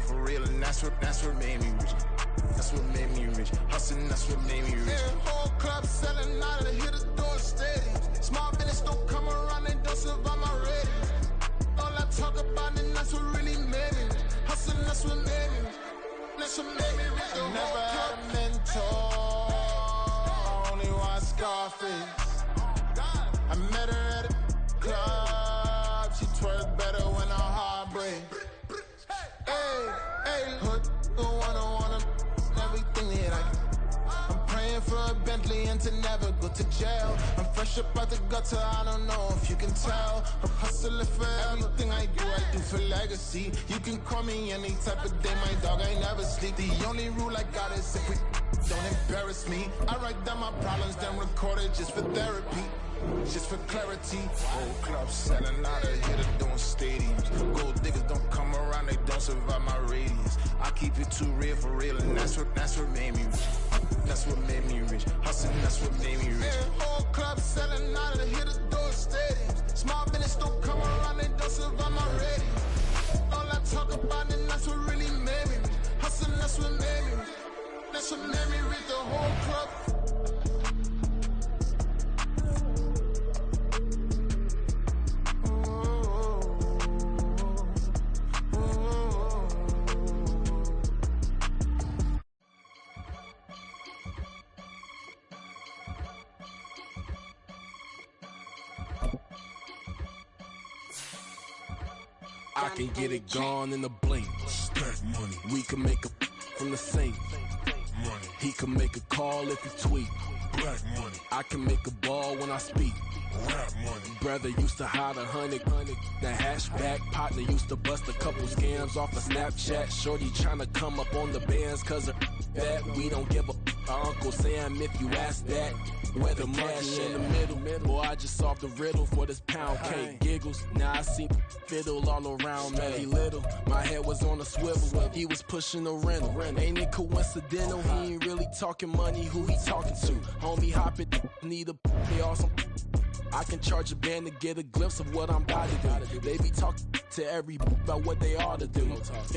for real, and that's what made me rich. That's what made me rich. Hustling, that's what made me rich. Yeah, whole club selling out of the hitters doing stadiums. Small business don't come around, they don't survive my ratings. All I talk about, and that's what really made me rich. Hustling, that's what made me rich. That's what made me rich. I never had a mentor, only one Scarface. I met her at a club, she twerk better when I'm heartbreak. Hey, hood, the wanna everything that I can. I'm praying for a Bentley and to never go to jail. I'm fresh up out the gutter, I don't know if you can tell. I'm hustling for everything I do for legacy. You can call me any type of day, my dog, I never sleep. The only rule I got is if we don't embarrass me. I write down my problems, then record it just for therapy. Just for clarity, whole club selling out of here, they're doing stadiums. Gold diggers don't come around, they don't survive my radius. I keep it too real for real, and that's what made me rich. That's what made me rich. Hustling, that's what made me rich. Yeah, whole club selling out of the here, they're doing stadiums. Small business don't come around, they don't survive my radius. All I talk about, and that's what really made me rich. Hustling, that's what made me rich. That's what made me rich. The whole club. I can get it gone in a blink. Stack money. We can make a from the sink. Money. He can make a call if he tweet. Black money. I can make a ball when I speak. Rap money. Brother used to hide 100. The hatchback partner used to bust a couple scams off of Snapchat. Shorty tryna come up on the bands cause of that. We don't give a Uncle Sam if you ask that. Where the monkey in the middle. Boy, I just solved the riddle for this pound cake. Giggles, now I see fiddle all around me. He little, my head was on a swivel. He was pushing a rental. Ain't it coincidental? He ain't really talking money. Who he talking to? Homie hopping, need a pay off some. I can charge a band to get a glimpse of what I'm about to do. They be talking to every about what they ought to do.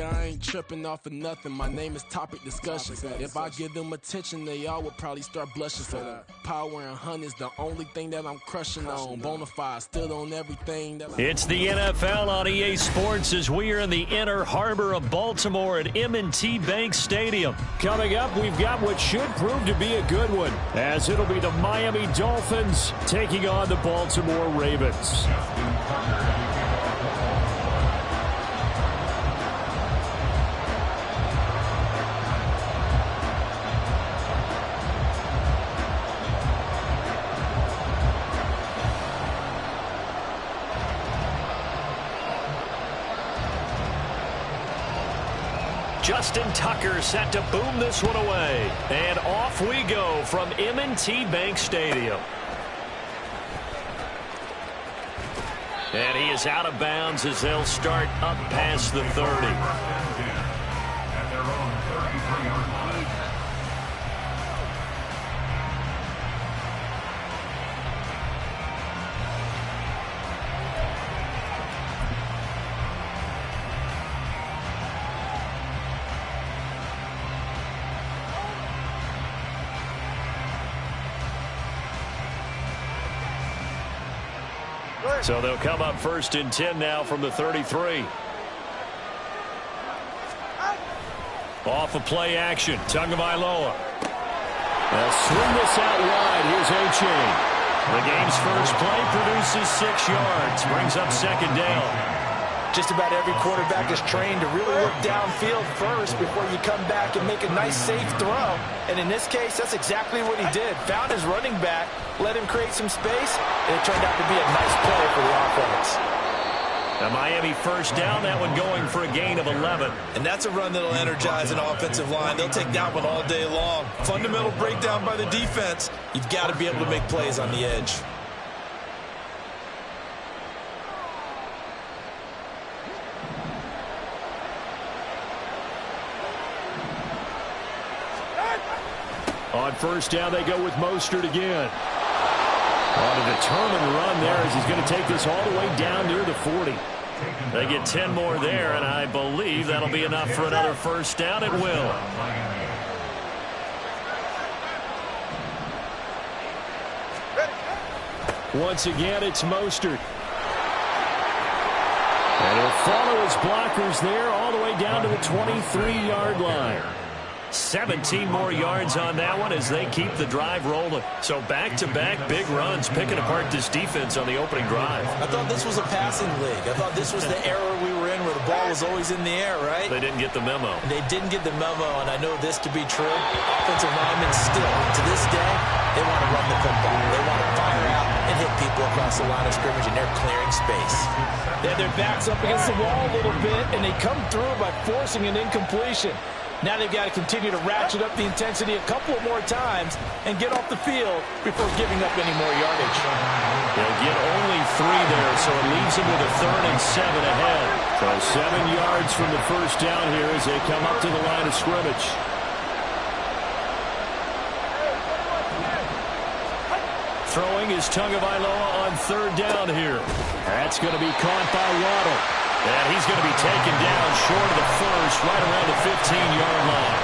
I ain't tripping off of nothing. My name is Topic Discussion. If I give them attention, they all would probably start blushing. So power and hunt is the only thing that I'm crushing on. Bonafide stood on everything. It's the NFL on EA Sports as we are in the inner harbor of Baltimore at M&T Bank Stadium. Coming up, we've got what should prove to be a good one, as it'll be the Miami Dolphins taking on the Baltimore Ravens. Justin Tucker set to boom this one away. And off we go from M&T Bank Stadium. And he is out of bounds as they'll start up past the 30. At their own 33-yard line. So they'll come up 1st and 10 now from the 33. Off of play action, Tagovailoa. They'll swing this out wide. Here's A-Chain. The game's first play produces 6 yards. Brings up 2nd down. Just about every quarterback is trained to really look downfield first before you come back and make a nice, safe throw. And in this case, that's exactly what he did. Found his running back, let him create some space, and it turned out to be a nice play for the offense. A Miami 1st down, that one going for a gain of 11. And that's a run that'll energize an offensive line. They'll take that one all day long. Fundamental breakdown by the defense. You've got to be able to make plays on the edge. On 1st down, they go with Mostert again. On a determined run there as he's going to take this all the way down near the 40. They get 10 more there, and I believe that'll be enough for another first down. It will. Once again, it's Mostert. And he'll follow his blockers there all the way down to the 23-yard line. 17 more yards on that one as they keep the drive rolling. So back-to-back big runs, picking apart this defense on the opening drive. I thought this was a passing league. I thought this was the era we were in where the ball was always in the air, right? They didn't get the memo. They didn't get the memo, and I know this to be true. Offensive linemen still, to this day, they want to run the football. They want to fire out and hit people across the line of scrimmage, and they're clearing space. They have their backs up against the wall a little bit, and they come through by forcing an incompletion. Now they've got to continue to ratchet up the intensity a couple of more times and get off the field before giving up any more yardage. They'll get only 3 there, so it leaves them with a 3rd and 7 ahead. So 7 yards from the first down here as they come up to the line of scrimmage. Throwing is Tagovailoa on 3rd down here. That's going to be caught by Waddle. And he's going to be taken down short of the first, right around the 15-yard line.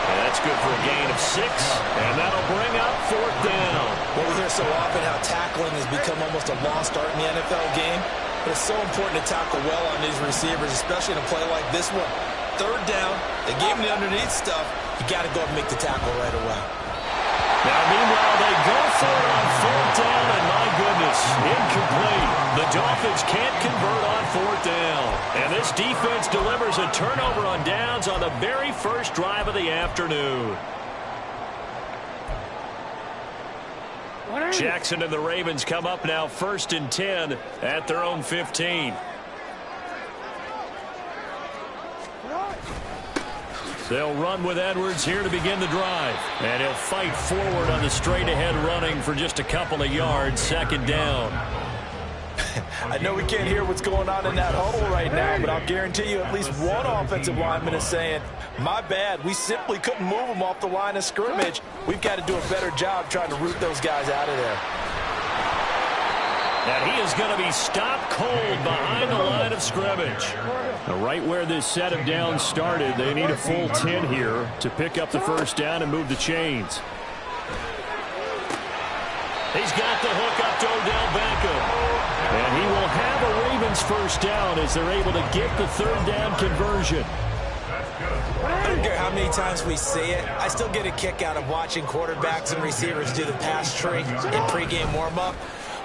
And that's good for a gain of 6, and that'll bring up 4th down. Well, we hear so often how tackling has become almost a lost art in the NFL game. But it's so important to tackle well on these receivers, especially in a play like this one. 3rd down, they gave him the underneath stuff. You got to go and make the tackle right away. Now, meanwhile, they go for it on 4th down, and my goodness, incomplete. The Dolphins can't convert on 4th down. And this defense delivers a turnover on downs on the very first drive of the afternoon. Jackson and the Ravens come up now 1st and 10 at their own 15. They'll run with Edwards here to begin the drive. And he'll fight forward on the straight-ahead running for just a couple of yards. 2nd down. I know we can't hear what's going on in that huddle right now, but I'll guarantee you at least one offensive lineman is saying, my bad, we simply couldn't move them off the line of scrimmage. We've got to do a better job trying to root those guys out of there. And he is going to be stopped cold behind the line of scrimmage. Now, right where this set of downs started, they need a full 10 here to pick up the first down and move the chains. He's got the hook up to Odell Beckham. And he will have a Ravens first down as they're able to get the 3rd down conversion. I don't care how many times we see it. I still get a kick out of watching quarterbacks and receivers do the pass tree in pregame warm-up.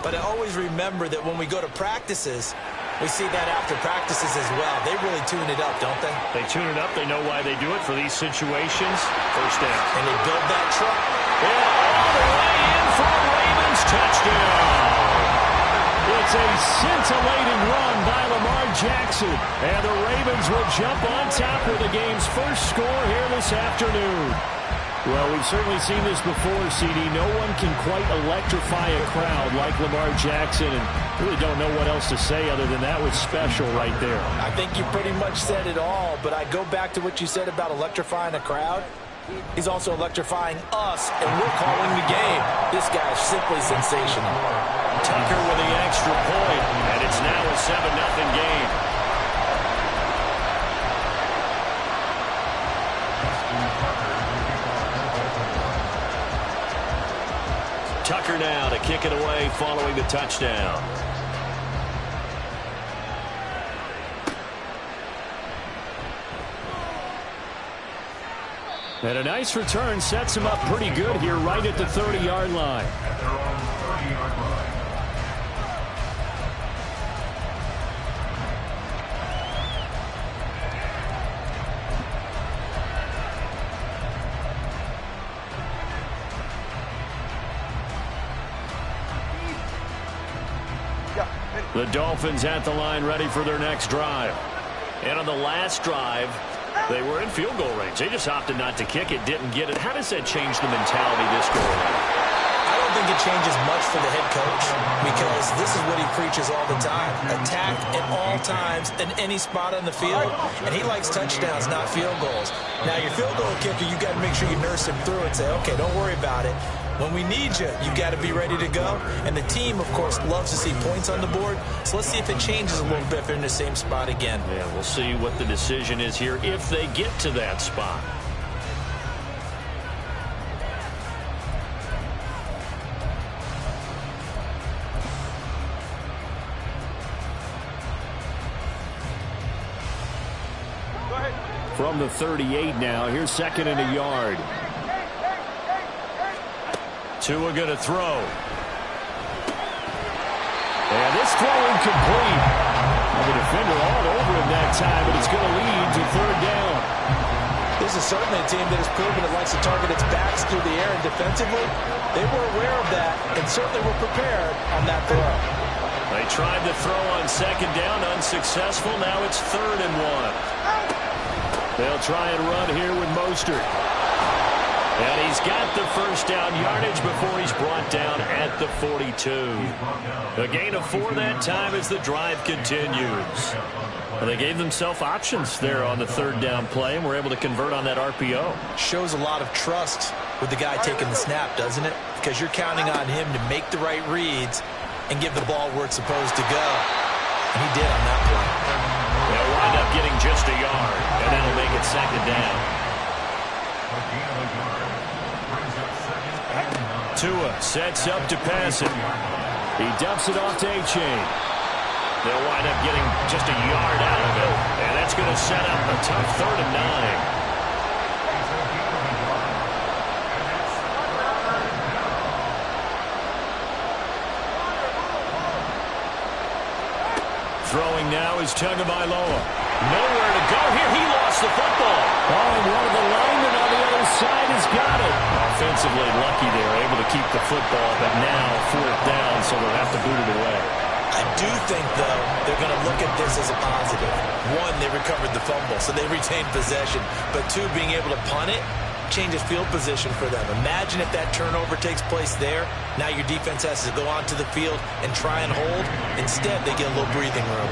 But I always remember that when we go to practices, we see that after practices as well. They really tune it up, don't they? They tune it up. They know why they do it for these situations. First down. And they build that truck. And all the way in for a Ravens touchdown. It's a scintillating run by Lamar Jackson. And the Ravens will jump on top with the game's first score here this afternoon. Well, we've certainly seen this before, CD. No one can quite electrify a crowd like Lamar Jackson, and really don't know what else to say other than that was special right there. I think you pretty much said it all, but I go back to what you said about electrifying a crowd. He's also electrifying us, and we're calling the game. This guy's simply sensational. Tucker with the extra point, and it's now a 7-0 game. Tucker now to kick it away following the touchdown. And a nice return sets him up pretty good here right at the 30-yard line. The Dolphins at the line ready for their next drive. And on the last drive, they were in field goal range. They just opted not to kick it, didn't get it. How does that change the mentality this go around? I don't think it changes much for the head coach because this is what he preaches all the time. Attack at all times in any spot on the field, and he likes touchdowns, not field goals. Now, your field goal kicker, you got to make sure you nurse him through and say, okay, don't worry about it. When we need you, you got to be ready to go. And the team, of course, loves to see points on the board. So let's see if it changes a little bit if they're in the same spot again. Yeah, we'll see what the decision is here if they get to that spot. From the 38 now, here's second and a yard. Tua going to throw. And this throw incomplete. The defender all over him that time, but it's going to lead to third down. This is certainly a team that has proven it likes to target its backs through the air, and defensively, they were aware of that and certainly were prepared on that throw. They tried to throw on second down, unsuccessful. Now it's 3rd and 1. They'll try and run here with Mostert. And he's got the first down yardage before he's brought down at the 42. A gain of 4 that time as the drive continues. Well, they gave themselves options there on the 3rd down play and were able to convert on that RPO. Shows a lot of trust with the guy taking the snap, doesn't it? Because you're counting on him to make the right reads and give the ball where it's supposed to go. And he did on that play. They'll wind up getting just a yard, and that'll make it 2nd down. Tua sets up to pass it. He dumps it off to A-Chain. They'll wind up getting just a yard out of it, and that's going to set up a tough 3rd and 9. Throwing now is Tagovailoa. Nowhere to go here. He lost the football. Oh, and one of the linemen on the other side has got it. Offensively lucky they're able to keep the football, but now 4th down, so they'll have to boot it away. I do think, though, they're going to look at this as a positive. 1, they recovered the fumble, so they retained possession. But 2, being able to punt it changes field position for them. Imagine if that turnover takes place there. Now your defense has to go onto the field and try and hold. Instead, they get a little breathing room.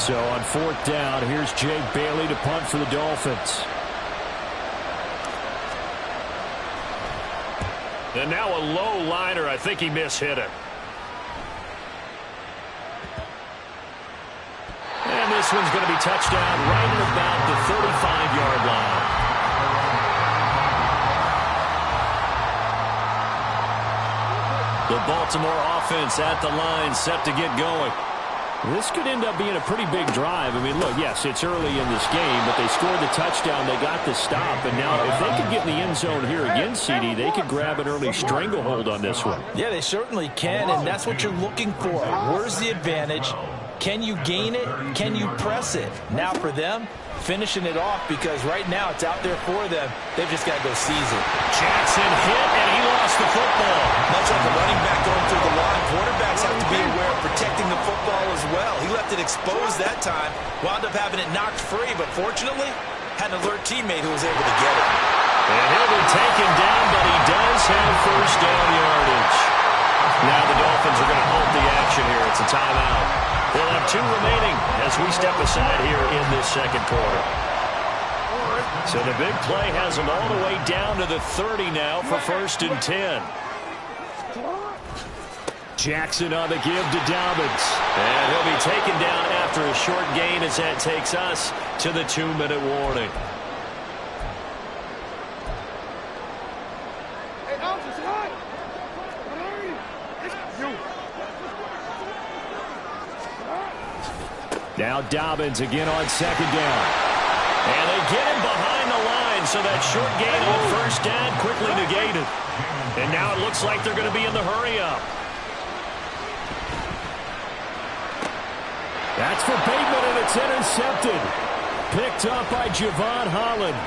So on 4th down, here's Jake Bailey to punt for the Dolphins. And now a low liner. I think he mishit it. And this one's going to be touchdown right at about the 35-yard line. The Baltimore offense at the line, set to get going. This could end up being a pretty big drive. I mean, look, yes, it's early in this game, but they scored the touchdown. They got the stop. And now if they could get in the end zone here again, CD, they could grab an early stranglehold on this one. Yeah, they certainly can, and that's what you're looking for. Where's the advantage? Can you gain it? Can you press it? Now for them, finishing it off, because right now it's out there for them. They've just got to go seize it. Jackson hit, and he lost the football. Much like a running back going through the line, quarterbacks have to be aware of protecting the football as well. He left it exposed that time, wound up having it knocked free, but fortunately had an alert teammate who was able to get it. And he'll be taken down, but he does have first down yardage. Now the Dolphins are going to halt the action here. It's a timeout. They'll have 2 remaining as we step aside here in this 2nd quarter. So the big play has them all the way down to the 30 now for 1st and 10. Jackson on the give to Dobbins. And he'll be taken down after a short gain as that takes us to the 2-minute warning. Now Dobbins again on 2nd down. And they get him behind the line, so that short gain on 1st down quickly negated. And now it looks like they're going to be in the hurry-up. That's for Bateman, and it's intercepted. Picked up by Javon Holland.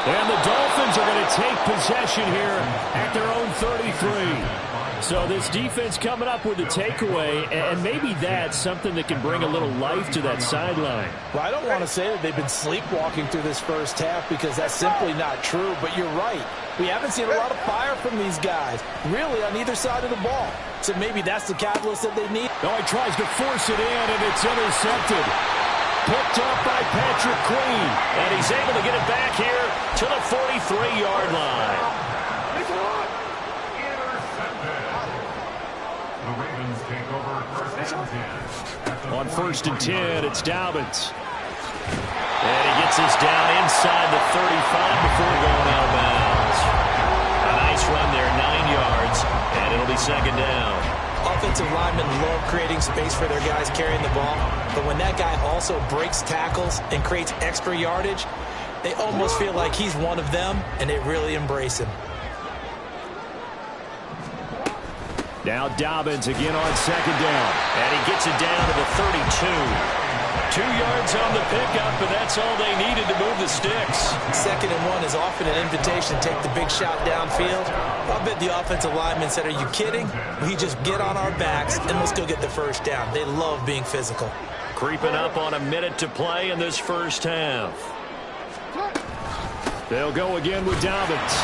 And the Dolphins are going to take possession here at their own 33. So this defense coming up with a takeaway, and maybe that's something that can bring a little life to that sideline. Well, I don't want to say that they've been sleepwalking through this first half, because that's simply not true, but you're right. We haven't seen a lot of fire from these guys, really, on either side of the ball. So maybe that's the catalyst that they need. No, he tries to force it in, and it's intercepted. Picked up by Patrick Queen. And he's able to get it back here to the 43-yard line. On 1st and 10, it's Dobbins. And he gets us down inside the 35 before going out of bounds. A nice run there, 9 yards, and it'll be 2nd down. Offensive linemen love creating space for their guys carrying the ball, but when that guy also breaks tackles and creates extra yardage, they almost feel like he's one of them, and they really embrace him. Now Dobbins again on 2nd down, and he gets it down to the 32. 2 yards on the pickup, and that's all they needed to move the sticks. 2nd and 1 is often an invitation to take the big shot downfield. I bet the offensive linemen said, "Are you kidding? We just get on our backs and let's go get the 1st down." They love being physical. Creeping up on a minute to play in this 1st half. They'll go again with Dobbins.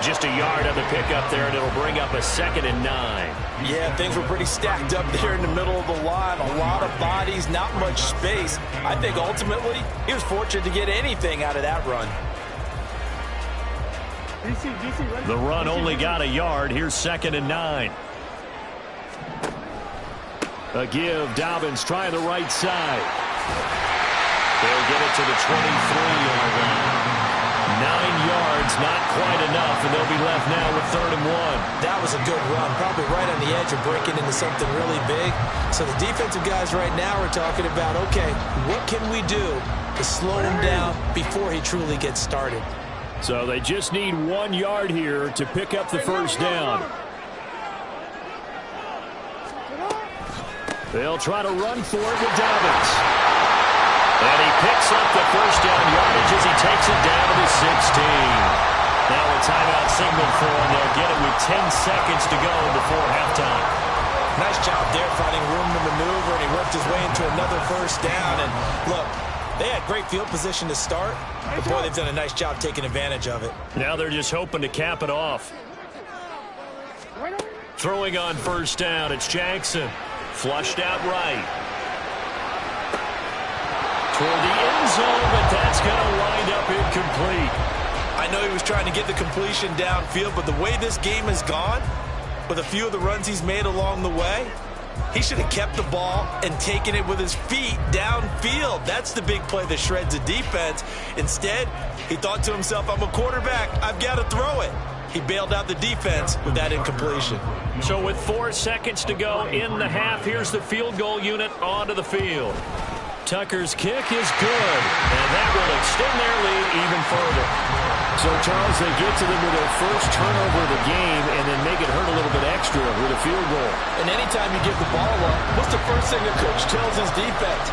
Just a yard on the pickup there, and it'll bring up a 2nd and 9. Yeah, things were pretty stacked up there in the middle of the line. A lot of bodies, not much space. I think ultimately he was fortunate to get anything out of that run. The run only got a yard. Here's 2nd and 9. A give. Dobbins trying the right side. They'll get it to the 23-yard line. 9 yards, not quite enough, and they'll be left now with 3rd and 1. That was a good run, probably right on the edge of breaking into something really big. So the defensive guys right now are talking about, okay, what can we do to slow him down before he truly gets started? So they just need 1 yard here to pick up the 1st down. They'll try to run for it with Dobbins. And he picks up the 1st down yardage as he takes it down to the 16. Now a timeout signal for him. They'll get it with 10 seconds to go before halftime. Nice job there finding room to maneuver, and he worked his way into another 1st down. And look, they had great field position to start, but boy, they've done a nice job taking advantage of it. Now they're just hoping to cap it off. Throwing on 1st down, it's Jackson. Flushed out right. Toward the end zone, but that's going to wind up incomplete. I know he was trying to get the completion downfield, but the way this game has gone, with a few of the runs he's made along the way, he should have kept the ball and taken it with his feet downfield. That's the big play that shreds a defense. Instead, he thought to himself, I'm a quarterback, I've got to throw it. He bailed out the defense with that incompletion. So with 4 seconds to go in the half, here's the field goal unit onto the field. Tucker's kick is good, and that will extend their lead even further. So, Charles, they get to them with their 1st turnover of the game and then make it hurt a little bit extra with a field goal. And anytime you give the ball up, what's the first thing a coach tells his defense?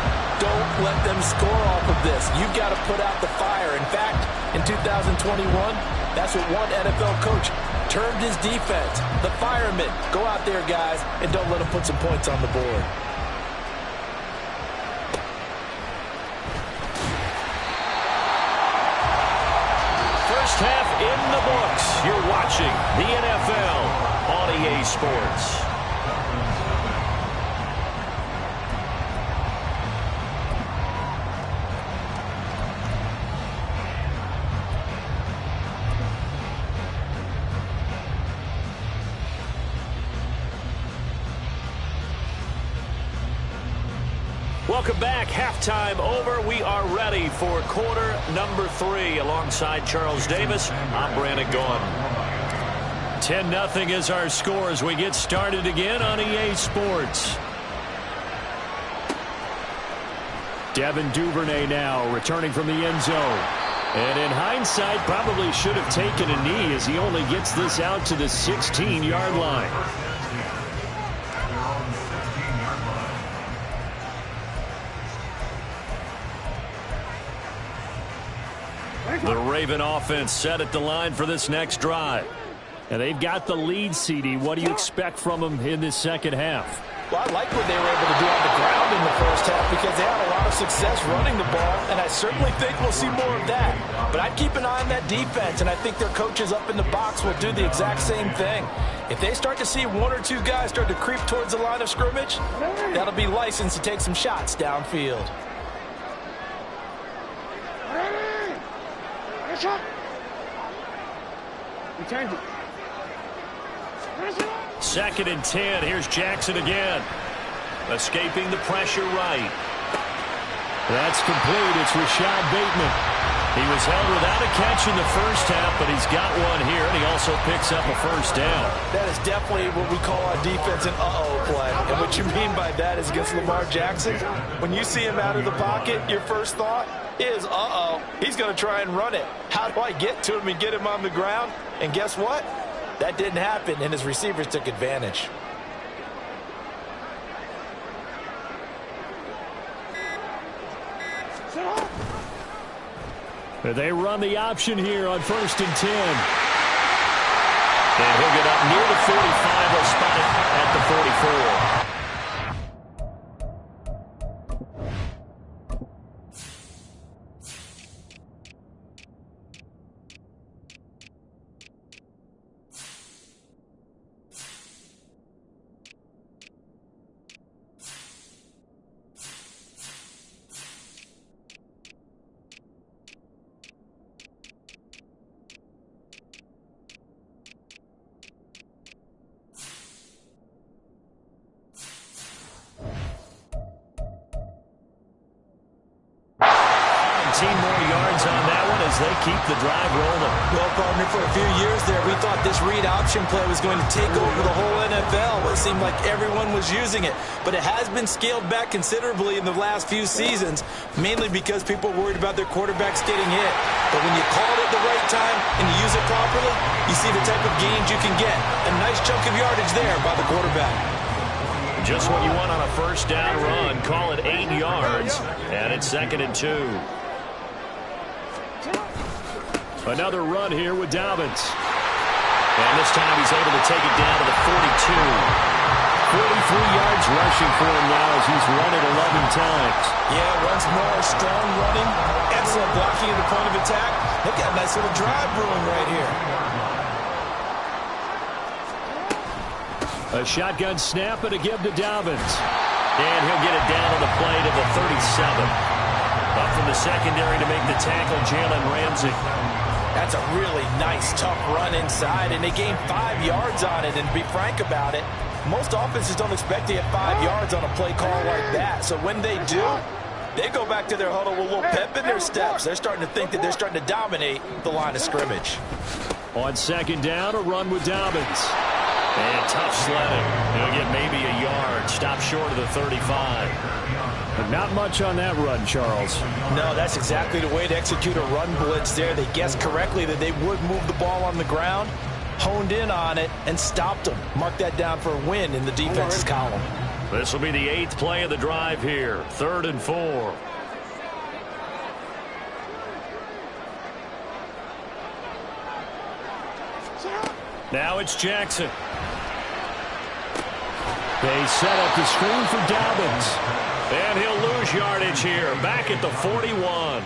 Don't let them score off of this. You've got to put out the fire. In fact, in 2021, that's what one NFL coach termed his defense. The firemen. Go out there, guys, and don't let them put some points on the board. Half in the books. You're watching the NFL on EA Sports. Welcome back. Halftime over. We are ready for quarter number 3. Alongside Charles Davis, I'm Brandon Gaudin. 10-0 is our score as we get started again on EA Sports. Devin Duvernay now returning from the end zone. And in hindsight, probably should have taken a knee as he only gets this out to the 16-yard line. The Raven offense set at the line for this next drive. And they've got the lead, CD. What do you expect from them in this 2nd half? Well, I like what they were able to do on the ground in the 1st half because they had a lot of success running the ball, and I certainly think we'll see more of that. But I'd keep an eye on that defense, and I think their coaches up in the box will do the exact same thing. If they start to see 1 or 2 guys start to creep towards the line of scrimmage, that'll be licensed to take some shots downfield. Second and 10. Here's Jackson again. Escaping the pressure right. That's complete. It's Rashad Bateman. He was held without a catch in the first half, but he's got one here, and he also picks up a first down. That is definitely what we call our defense an uh-oh play. And what you mean by that is against Lamar Jackson, when you see him out of the pocket, your first thought is, uh-oh, he's going to try and run it. How do I get to him and get him on the ground? And guess what? That didn't happen, and his receivers took advantage. They run the option here on 1st and 10. And he'll get up near the 45. He'll spot it at the 44. More yards on that one as they keep the drive rolling. Well, partner, for a few years there, we thought this read option play was going to take over the whole NFL. It seemed like everyone was using it, but it has been scaled back considerably in the last few seasons, mainly because people are worried about their quarterbacks getting hit. But when you call it at the right time and you use it properly, you see the type of gains you can get. A nice chunk of yardage there by the quarterback. Just what you want on a first down run. Call it 8 yards, and it's 2nd and 2. Another run here with Dobbins. And this time he's able to take it down to the 42. 43 yards rushing for him now as he's run it 11 times. Yeah, once more, strong running, excellent blocking at the point of attack. They've got a nice little drive brewing right here. A shotgun snap and a give to Dobbins. And he'll get it down on the play to the 37. Up from the secondary to make the tackle, Jalen Ramsey. That's a really nice, tough run inside, and they gained 5 yards on it. And to be frank about it, most offenses don't expect to get 5 yards on a play call like that. So when they do, they go back to their huddle with a little pep in their steps. They're starting to think that they're starting to dominate the line of scrimmage. On 2nd down, a run with Dobbins. And tough sledding. He'll get maybe a yard. Stop short of the 35. But not much on that run, Charles. No, that's exactly the way to execute a run blitz there. They guessed correctly that they would move the ball on the ground, honed in on it, and stopped them. Mark that down for a win in the defense's column. This will be the 8th play of the drive here. 3rd and 4. Now it's Jackson. They set up the screen for Dobbins. And he'll lose yardage here, back at the 41.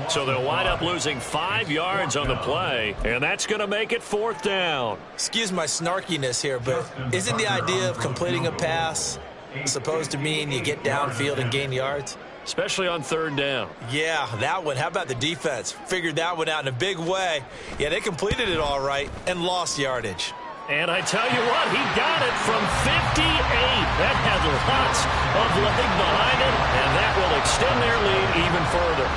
So they'll wind up losing 5 yards on the play, and that's going to make it 4th down. Excuse my snarkiness here, but isn't the idea of completing a pass supposed to mean you get downfield and gain yards? Especially on 3rd down. Yeah, that one. How about the defense? Figured that one out in a big way. Yeah, they completed it all right and lost yardage. And I tell you what, he got it from 58. That had lots of leg behind it, and that will extend their lead even further.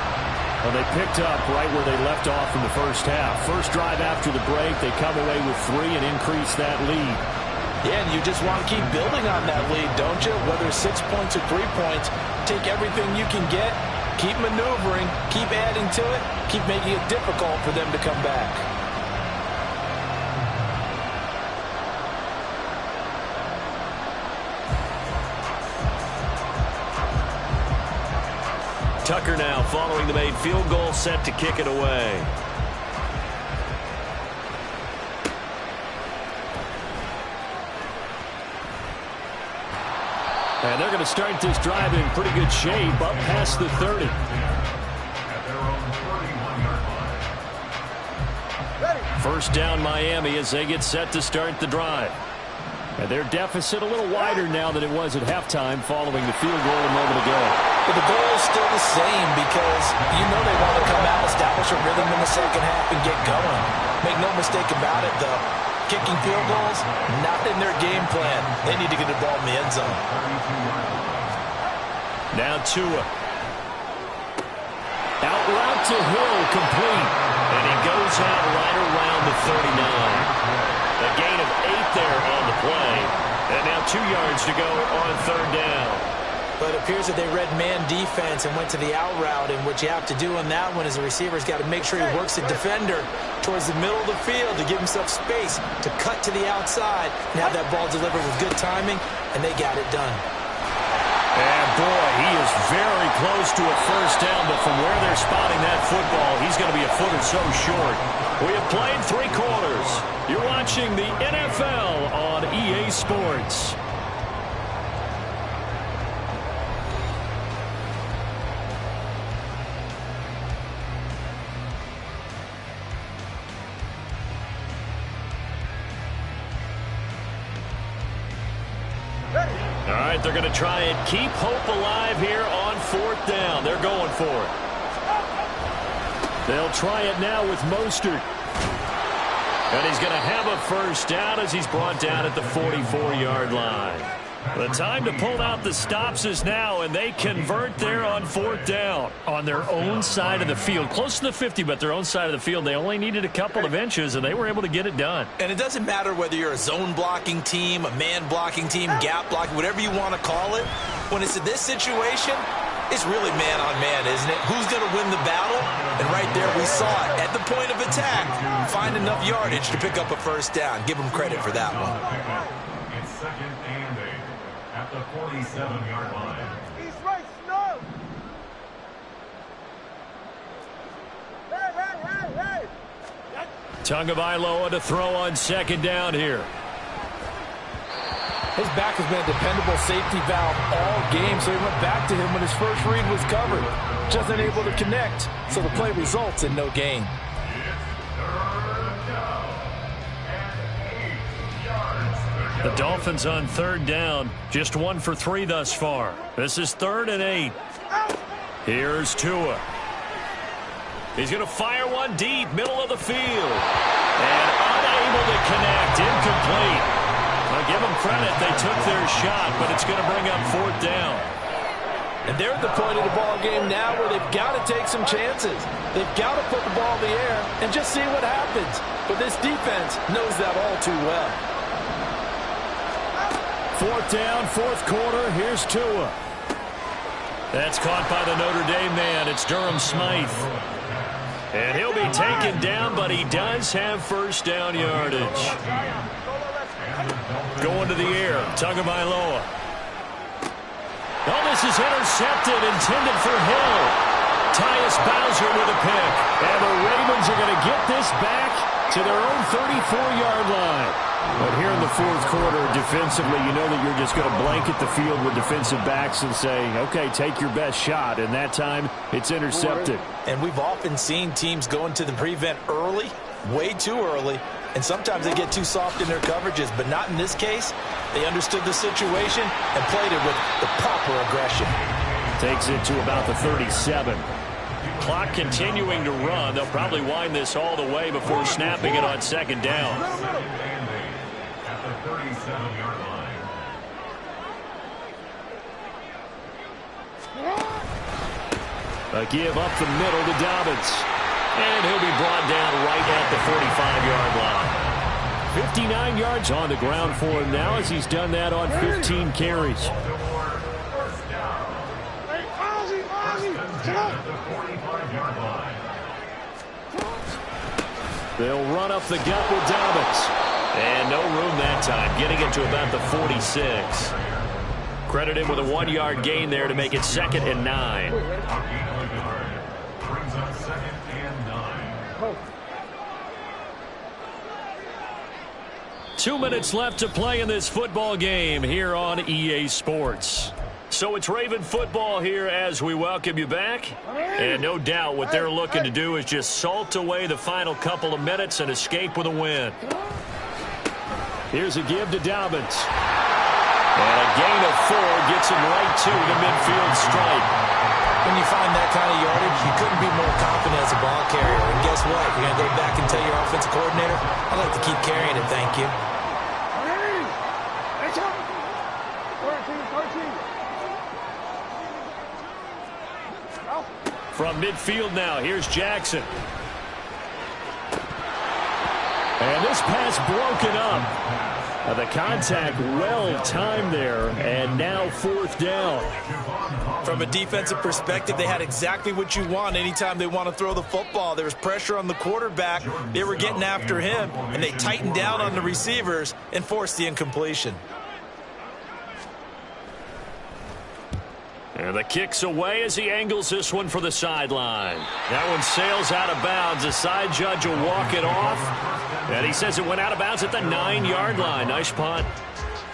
Well, they picked up right where they left off in the first half. First drive after the break, they come away with 3 and increase that lead. Yeah, and you just want to keep building on that lead, don't you? Whether it's 6 points or 3 points, take everything you can get, keep maneuvering, keep adding to it, keep making it difficult for them to come back. Tucker now following the made field goal, set to kick it away. And they're going to start this drive in pretty good shape, up past the 30. First down Miami as they get set to start the drive. And their deficit a little wider now than it was at halftime following the field goal a moment ago. But the goal is still the same because you know they want to come out, establish a rhythm in the second half, and get going. Make no mistake about it, though. Kicking field goals, not in their game plan. They need to get the ball in the end zone. Now Tua. Out route to Hill, complete. And he goes out right around the 39. A gain of 8 there on the play. And now 2 yards to go on third down. But it appears that they read man defense and went to the out route. And what you have to do on that one is the receiver's got to make sure he works the defender towards the middle of the field to give himself space to cut to the outside and have that ball delivered with good timing. And they got it done. And boy, he is very close to a first down, but from where they're spotting that football, he's going to be a foot or so short. We have played 3 quarters. You're watching the NFL on EA Sports. All right, they're going to try and keep hope alive here on 4th down. They're going for it. They'll try it now with Mostert. And he's going to have a first down as he's brought down at the 44-yard line. The time to pull out the stops is now, and they convert there on 4th down on their own side of the field. Close to the 50, but their own side of the field. They only needed a couple of inches, and they were able to get it done. And it doesn't matter whether you're a zone blocking team, a man blocking team, gap blocking, whatever you want to call it. When it's in this situation, it's really man on man, isn't it? Who's going to win the battle? And right there we saw it. At the point of attack, find enough yardage to pick up a first down. Give them credit for that one. It's 2nd and 8 at the 47-yard line. He's right, Snow! Hey! Tagovailoa to throw on 2nd down here. His back has been a dependable safety valve all game, so he went back to him when his first read was covered. Just unable to connect, so the play results in no gain. The Dolphins on 3rd down, just 1 for 3 thus far. This is 3rd and 8. Here's Tua. He's going to fire one deep, middle of the field. And unable to connect, incomplete. I'll give them credit, they took their shot, but it's going to bring up 4th down. And they're at the point of the ball game now where they've got to take some chances. They've got to put the ball in the air and just see what happens. But this defense knows that all too well. 4th down, 4th quarter. Here's Tua. That's caught by the Notre Dame man. It's Durham Smythe. And he'll be taken down, but he does have first down yardage. Going to the air, Tagovailoa. Oh, this is intercepted, intended for Hill. Tyus Bowser with a pick. And the Ravens are going to get this back to their own 34-yard line. But here in the 4th quarter, defensively, you know that you're just going to blanket the field with defensive backs and say, okay, take your best shot. And that time, it's intercepted. And we've often seen teams go into the prevent early, way too early, and sometimes they get too soft in their coverages, but not in this case. They understood the situation and played it with the proper aggression. Takes it to about the 37. Clock continuing to run. They'll probably wind this all the way before snapping it on 2nd down. At the 37-yard line. A give up the middle to Dobbins. And he'll be brought down right at the 45-yard line. 59 yards on the ground for him now as he's done that on 15 carries. They'll run up the gut with Dobbins. And no room that time, getting it to about the 46. Credit him with a 1-yard gain there to make it 2nd and 9. Brings up 2nd and 9. 2 minutes left to play in this football game here on EA Sports. So it's Raven football here as we welcome you back. And no doubt what they're looking to do is just salt away the final couple of minutes and escape with a win. Here's a give to Dobbins. And a gain of 4 gets him right to the midfield stripe. When you find that kind of yardage, you couldn't be more confident as a ball carrier. And guess what? You're going to go back and tell your offensive coordinator, I'd like to keep carrying it, thank you. From midfield now, here's Jackson. And this pass broken up. The contact well timed there, and now 4th down. From a defensive perspective, they had exactly what you want anytime they want to throw the football. There was pressure on the quarterback. They were getting after him, and they tightened down on the receivers and forced the incompletion. And the kick's away as he angles this one for the sideline. That one sails out of bounds. The side judge will walk it off. And he says it went out of bounds at the 9-yard line. Nice punt.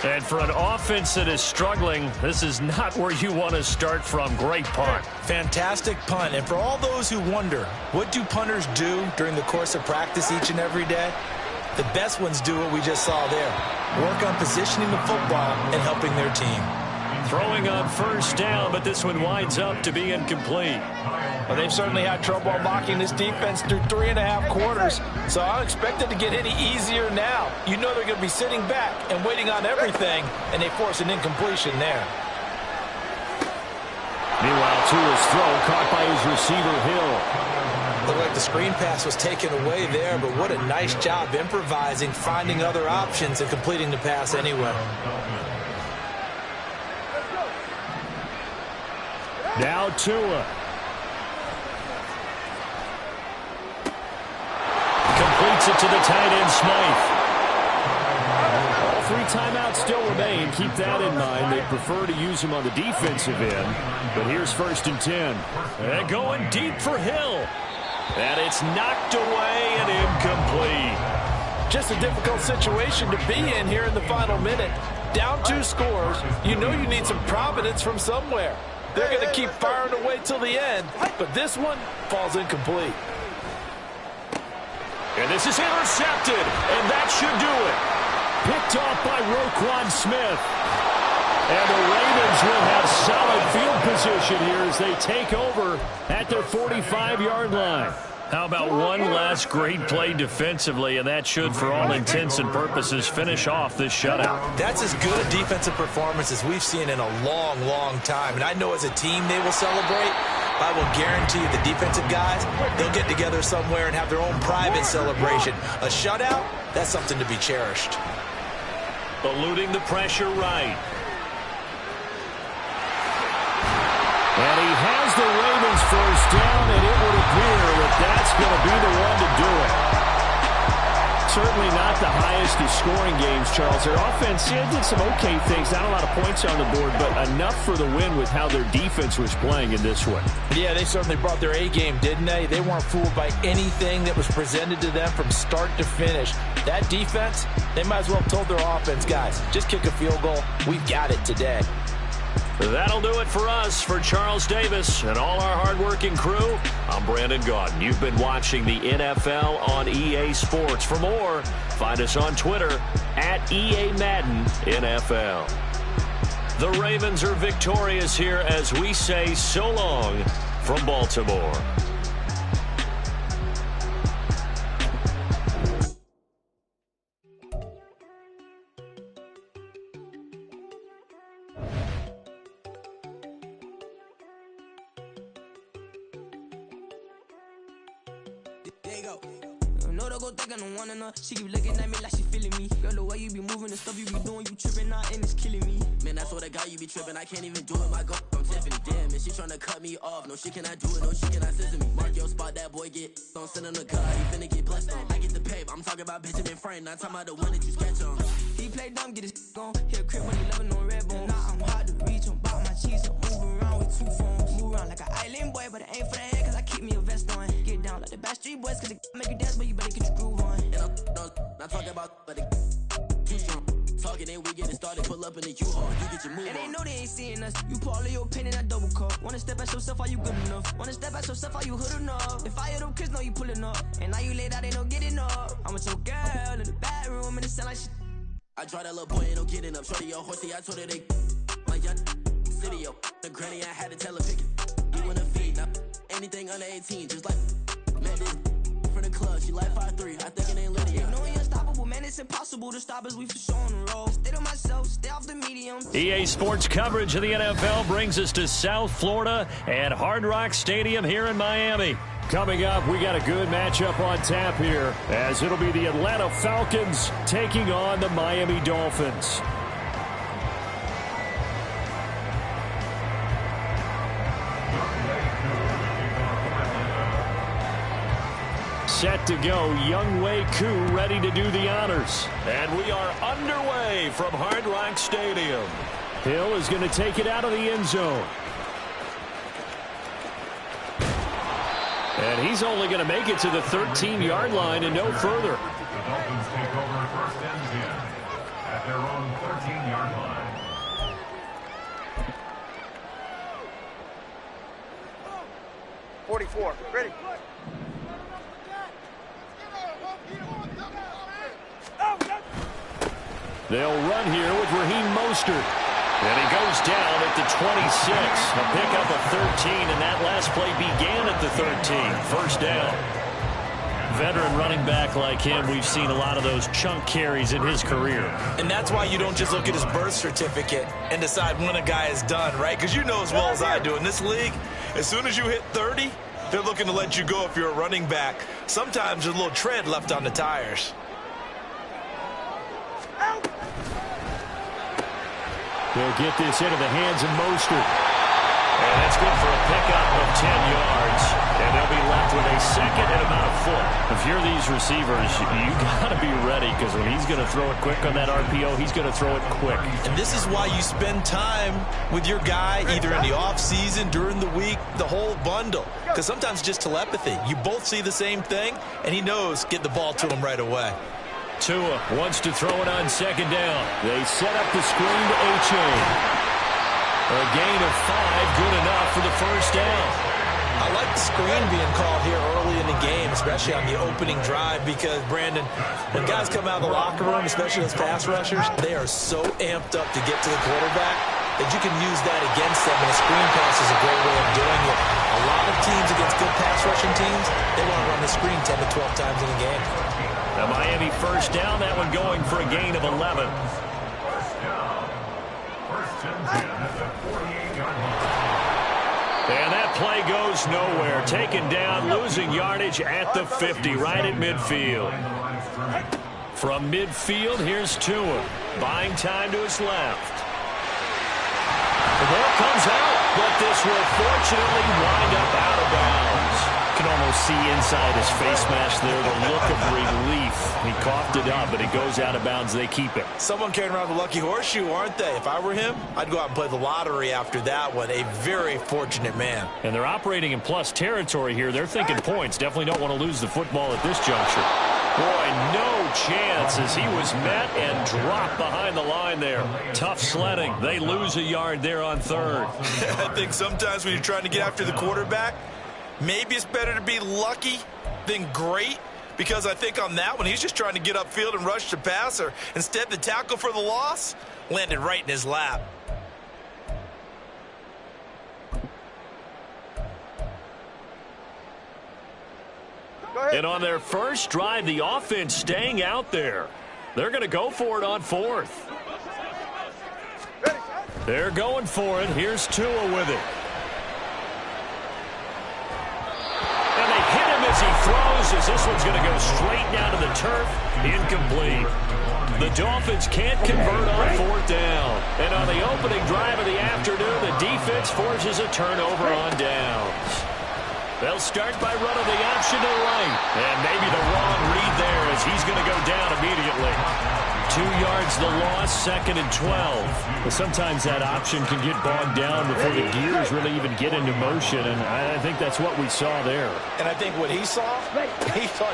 And for an offense that is struggling, this is not where you want to start from. Great punt. Fantastic punt. And for all those who wonder, what do punters do during the course of practice each and every day? The best ones do what we just saw there. Work on positioning the football and helping their team. Throwing on 1st down, but this one winds up to be incomplete. Well, they've certainly had trouble blocking this defense through 3.5 quarters, so I don't expect it to get any easier now. You know they're going to be sitting back and waiting on everything, and they force an incompletion there. Meanwhile, Tua's throw caught by his receiver, Hill. Looked like the screen pass was taken away there, but what a nice job improvising, finding other options, and completing the pass anyway. Now Tua. Completes it to the tight end, Smythe. All 3 timeouts still remain. Keep that in mind. They prefer to use him on the defensive end. But here's 1st and 10. And going deep for Hill. And it's knocked away and incomplete. Just a difficult situation to be in here in the final minute. Down 2 scores. You know you need some providence from somewhere. They're going to keep firing away till the end, but this one falls incomplete. And this is intercepted, and that should do it. Picked off by Roquan Smith. And the Ravens will have solid field position here as they take over at their 45-yard line. How about one last great play defensively, and that should, for all intents and purposes, finish off this shutout. That's as good a defensive performance as we've seen in a long, long time. And I know as a team they will celebrate. I will guarantee you the defensive guys, they'll get together somewhere and have their own private celebration. A shutout, that's something to be cherished. Eluding the pressure right. And he has the Ravens 1st down, and it would appear that that's going to be the one to do it. Certainly not the highest of scoring games, Charles. Their offense did some okay things. Not a lot of points on the board, but enough for the win with how their defense was playing in this one. Yeah, they certainly brought their A-game, didn't they? They weren't fooled by anything that was presented to them from start to finish. That defense, they might as well have told their offense, guys, just kick a field goal. We've got it today. That'll do it for us. For Charles Davis and all our hardworking crew, I'm Brandon Gaudin. You've been watching the NFL on EA Sports. For more, find us on Twitter at EA Madden NFL. The Ravens are victorious here as we say so long from Baltimore. She keep looking at me like she feeling me. Girl, the way you be moving the stuff you be doing, you tripping out and it's killing me. Man, I swear to God, you be tripping. I can't even do it. My girl, I'm Tiffany. Damn, and she tryna cut me off. No, she cannot do it. No, she cannot scissor me. Mark your spot, that boy get don't send him to God. He finna get blessed on. I get the paper. I'm talking about bitch in frame. Not talking about the one that you sketch on. He play dumb, get his gone. He'll crib when he loving on red bone. Now I'm hard to reach. I'm about my cheese. I'm moving around with 2 phones. Move around like an island boy, but it ain't for the head, cause I keep me a vest on. Get down like the Backstreet Boys, cause it make you dance, but you better get your groove on. And I'm not talking about, but it too strong. Talking and we get it started, pull up in the U-Haul, you get your move and on. And they know they ain't seeing us. You pull all of your pen in that double cup. Wanna step at yourself, are you good enough? Wanna step at yourself, are you hood enough? If I hear them kids, know you pulling up. And now you laid out, they don't get enough. I'm with your girl in the bedroom, and it sound like shit. I draw that little boy, ain't no getting up. Shorty, your horsey, I told her they my young city, yo. The granny, I had to tell her pick it. You wanna feed, now anything under 18, just like met this from the club. She like 5'3", I think it ain't Lydia. You know he unstoppable, man, it's impossible to stop us. We for sure on the road. Stay to myself, stay off the medium. EA Sports coverage of the NFL brings us to South Florida at Hard Rock Stadium here in Miami. Coming up, we got a good matchup on tap here, as it'll be the Atlanta Falcons taking on the Miami Dolphins. Set to go, Young Wei Koo ready to do the honors. And we are underway from Hard Rock Stadium. Hill is going to take it out of the end zone. And he's only going to make it to the 13-yard line and no further. The Dolphins take over first and 10 at their own 13-yard line. Ready. They'll run here with Raheem Mostert. And he goes down at the 26. A pickup of 13, and that last play began at the 13. First down. Veteran running back like him, we've seen a lot of those chunk carries in his career. And that's why you don't just look at his birth certificate and decide when a guy is done, right? Because you know as well as I do, in this league, as soon as you hit 30, they're looking to let you go if you're a running back. Sometimes there's a little tread left on the tires. They'll get this into the hands of Mostert. And that's good for a pickup of 10 yards. And they'll be left with a second and about a foot. If you're these receivers, you got to be ready, because when he's going to throw it quick on that RPO, he's going to throw it quick. And this is why you spend time with your guy, either in the offseason, during the week, the whole bundle. Because sometimes it's just telepathy. You both see the same thing, and he knows get the ball to him right away. Tua wants to throw it on second down. They set up the screen to H.A. A gain of 5, good enough for the first down. I like the screen being called here early in the game, especially on the opening drive, because, Brandon, when guys come out of the locker room, especially those pass rushers, they are so amped up to get to the quarterback that you can use that against them, and a screen pass is a great way of doing it. A lot of teams against good pass rushing teams, they want to run the screen 10 to 12 times in a game. The Miami first down, that one going for a gain of 11. First down. First and 10 at the 48-yard line. And that play goes nowhere. Taken down, losing yardage at the 50, right at midfield. From midfield, here's Tua, buying time to his left. The ball comes out, but this will fortunately wind up out of bounds. You can almost see inside his face mask there the look of relief. He coughed it up, but it goes out of bounds. They keep it. Someone carrying around the lucky horseshoe, aren't they? If I were him, I'd go out and play the lottery after that one. A very fortunate man. And they're operating in plus territory here. They're thinking points. Definitely don't want to lose the football at this juncture. Boy, no chance as he was met and dropped behind the line there. Tough sledding. They lose a yard there on third. I think sometimes when you're trying to get after the quarterback, maybe it's better to be lucky than great, because I think on that one, he's just trying to get upfield and rush the passer. Instead, the tackle for the loss landed right in his lap. And on their first drive, the offense staying out there. They're going to go for it on fourth. They're going for it. Here's Tua with it. And they hit him as he throws, as this one's going to go straight down to the turf. Incomplete. The Dolphins can't convert on fourth down. And on the opening drive of the afternoon, the defense forces a turnover on downs. They'll start by running the option to the right. And maybe the wrong read there, as he's going to go down immediately. 2 yards the loss, second and 12. Well, sometimes that option can get bogged down before the gears really even get into motion, and I think that's what we saw there. And I think what he saw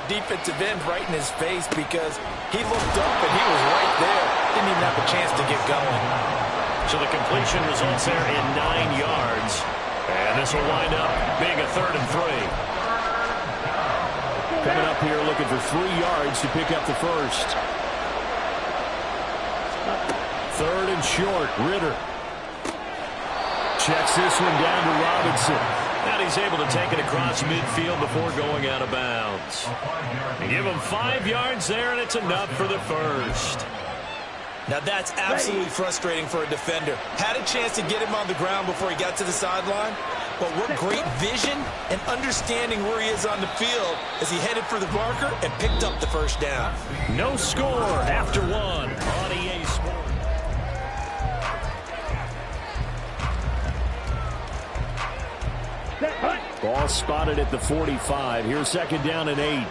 defensive end right in his face, because he looked up and he was right there. Didn't even have a chance to get going. So the completion results there in 9 yards. And this will wind up being a 3rd and 3. Coming up here looking for 3 yards to pick up the first. Third and short. Ritter checks this one down to Robinson. And he's able to take it across midfield before going out of bounds. Give him 5 yards there, and it's enough for the first. Now that's absolutely frustrating for a defender. Had a chance to get him on the ground before he got to the sideline, but what great vision and understanding where he is on the field as he headed for the marker and picked up the first down. No score after 1 on EA Sports. Ball spotted at the 45. Here's second down and 8.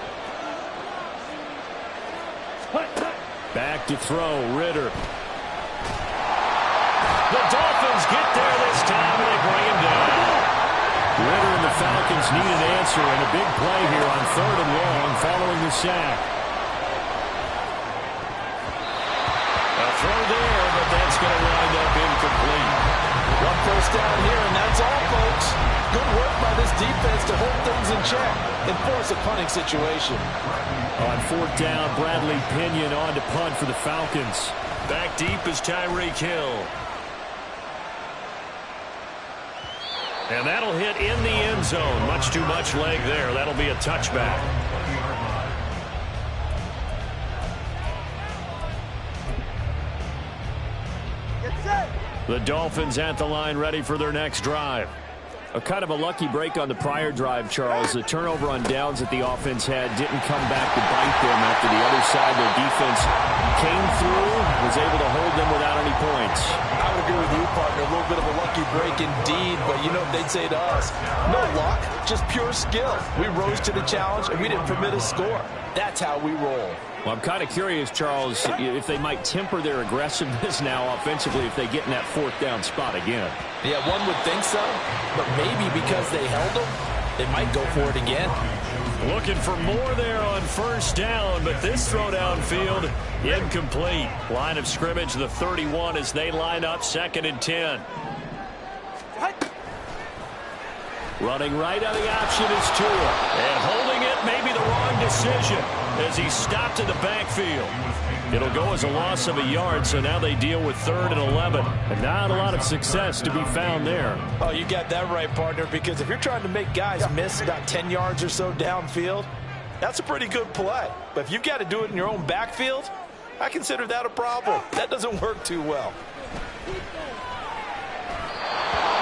Back to throw, Ritter. The Dolphins get there this time, and they bring him down. Ritter and the Falcons need an answer, and a big play here on 3rd and long following the sack. A throw there, but that's going to wind up incomplete. One first down here, and that's all, folks. Good work by this defense to hold things in check and force a punting situation. On 4th down, Bradley Pinion on to punt for the Falcons. Back deep is Tyreek Hill. And that'll hit in the end zone. Much too much leg there. That'll be a touchback. The Dolphins at the line, ready for their next drive. A kind of a lucky break on the prior drive, Charles. The turnover on downs that the offense had didn't come back to bite them after the other side. Their defense came through, was able to hold them without any points. I would agree with you, partner. A little bit of a lucky break indeed, but you know what they'd say to us? No luck, just pure skill. We rose to the challenge, and we didn't permit a score. That's how we roll. Well, I'm kind of curious, Charles, if they might temper their aggressiveness now offensively if they get in that 4th down spot again. Yeah, one would think so, but maybe because they held them, they might go for it again. Looking for more there on 1st down, but this throw downfield incomplete. Line of scrimmage, the 31 as they line up 2nd and 10. Running right on the option is Tua. And holding it may be the wrong decision as he stopped in the backfield. It'll go as a loss of a yard, so now they deal with 3rd and 11. And not a lot of success to be found there. Oh, you got that right, partner, because if you're trying to make guys miss about 10 yards or so downfield, that's a pretty good play. But if you've got to do it in your own backfield, I consider that a problem. That doesn't work too well.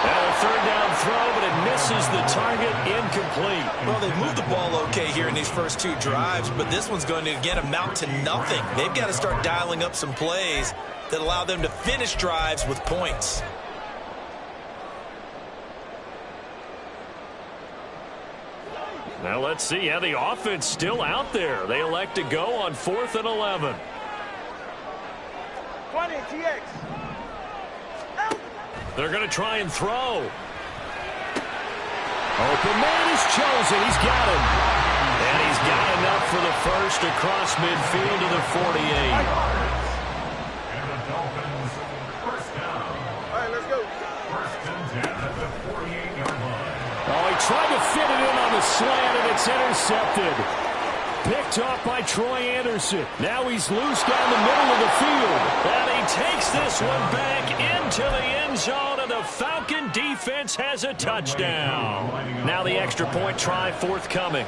And a 3rd down throw, but it misses the target, incomplete. Well, they've moved the ball okay here in these first 2 drives, but this one's going to, again, amount to nothing. They've got to start dialing up some plays that allow them to finish drives with points. Now let's see. Yeah, the offense still out there. They elect to go on 4th and 11. 20, TX. They're going to try and throw. Open man is chosen. He's got him. And he's got enough for the first across midfield to the 48. And the Dolphins, first down. All right, let's go. 1st and 10 at the 48-yard line. Oh, he tried to fit it in on the slant, and it's intercepted. Picked off by Troy Anderson. Now he's loose down the middle of the field. And he takes this one back into the end zone, and the Falcon defense has a touchdown. Now the extra point try forthcoming.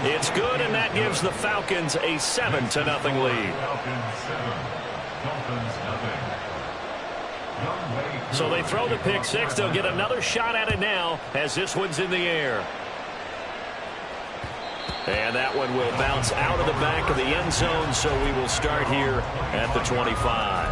It's good, and that gives the Falcons a 7-0 lead. Falcons 7, Dolphins nothing. So they throw the pick 6. They'll get another shot at it now as this one's in the air. And that one will bounce out of the back of the end zone, so we will start here at the 25.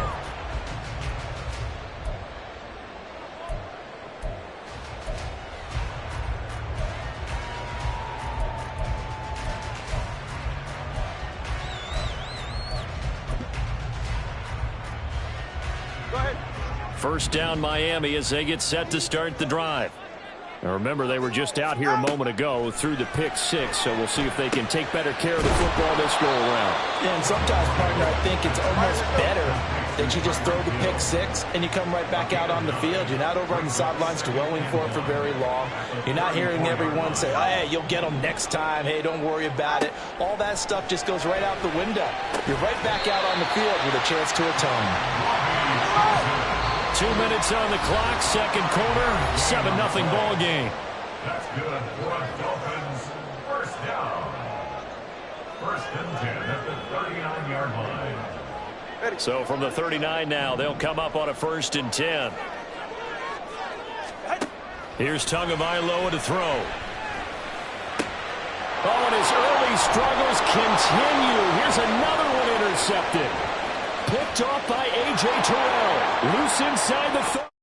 Go ahead. First down Miami as they get set to start the drive. Now remember, they were just out here a moment ago through the pick 6, so we'll see if they can take better care of the football this go around. And sometimes, partner, I think it's almost better that you just throw the pick six and you come right back out on the field. You're not over on the sidelines dwelling for it for very long. You're not hearing everyone say, oh, hey, you'll get them next time. Hey, don't worry about it. All that stuff just goes right out the window. You're right back out on the field with a chance to atone. 2 minutes on the clock, second quarter, 7-0 ball game. That's good for a Dolphins first down. First and 10 at the 39-yard line. So from the 39 now, they'll come up on a first and 10. Here's Tagovailoa to throw. Oh, and his early struggles continue. Here's another one intercepted. Picked off by A.J. Terrell. Loose inside the 30.